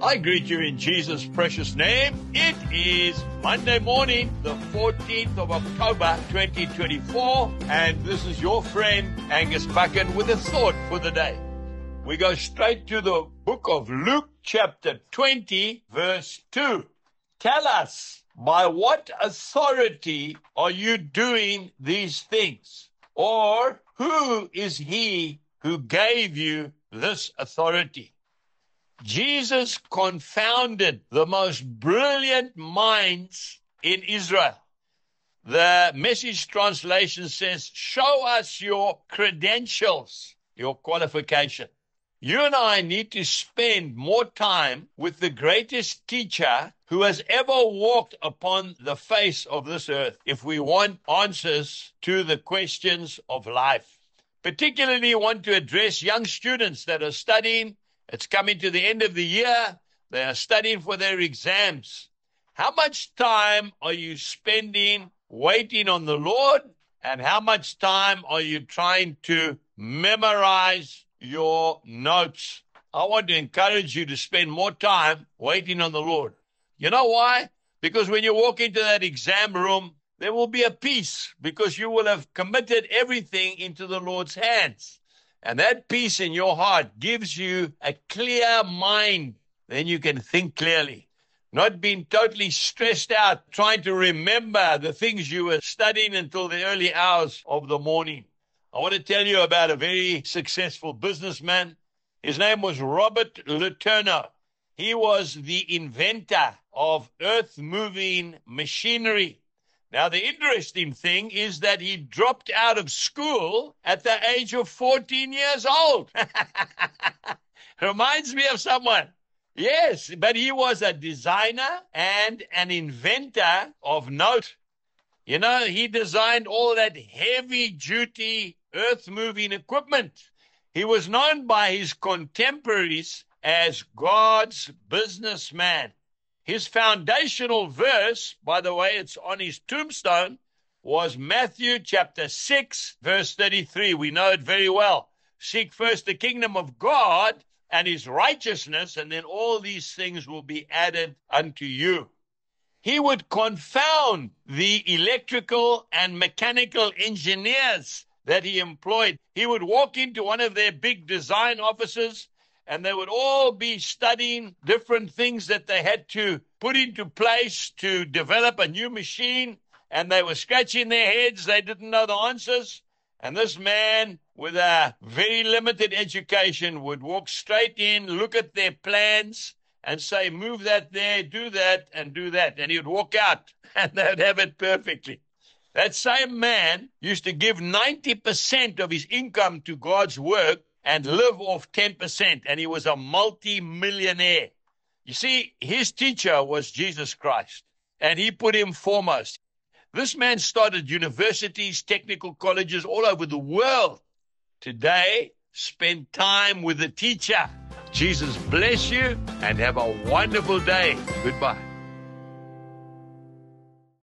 I greet you in Jesus' precious name. It is Monday morning, the 14th of October, 2024, and this is your friend, Angus Buchan, with a thought for the day. We go straight to the book of Luke, chapter 20, verse 2. Tell us, by what authority are you doing these things? Or who is he who gave you this authority? Jesus confounded the most brilliant minds in Israel. The Message translation says, show us your credentials, your qualification. You and I need to spend more time with the greatest teacher who has ever walked upon the face of this earth if we want answers to the questions of life. Particularly want to address young students that are studying. It's coming to the end of the year. They are studying for their exams. How much time are you spending waiting on the Lord? And how much time are you trying to memorize your notes? I want to encourage you to spend more time waiting on the Lord. You know why? Because when you walk into that exam room, there will be a peace because you will have committed everything into the Lord's hands. And that peace in your heart gives you a clear mind. Then you can think clearly. Not being totally stressed out, trying to remember the things you were studying until the early hours of the morning. I want to tell you about a very successful businessman. His name was Robert Letourneau. He was the inventor of earth-moving machinery. Now, the interesting thing is that he dropped out of school at the age of 14 years old. Reminds me of someone. Yes, but he was a designer and an inventor of note. You know, he designed all that heavy-duty earth-moving equipment. He was known by his contemporaries as God's businessman. His foundational verse, by the way, it's on his tombstone, was Matthew chapter 6, verse 33. We know it very well. Seek first the kingdom of God and his righteousness, and then all these things will be added unto you. He would confound the electrical and mechanical engineers that he employed. He would walk into one of their big design offices, and they would all be studying different things that they had to put into place to develop a new machine. And they were scratching their heads. They didn't know the answers. And this man with a very limited education would walk straight in, look at their plans, and say, move that there, do that, and do that. And he would walk out, and they would have it perfectly. That same man used to give 90% of his income to God's work and live off 10%, and he was a multi-millionaire. You see, his teacher was Jesus Christ, and he put him foremost. This man started universities, technical colleges all over the world. Today, spend time with the teacher. Jesus bless you, and have a wonderful day. Goodbye.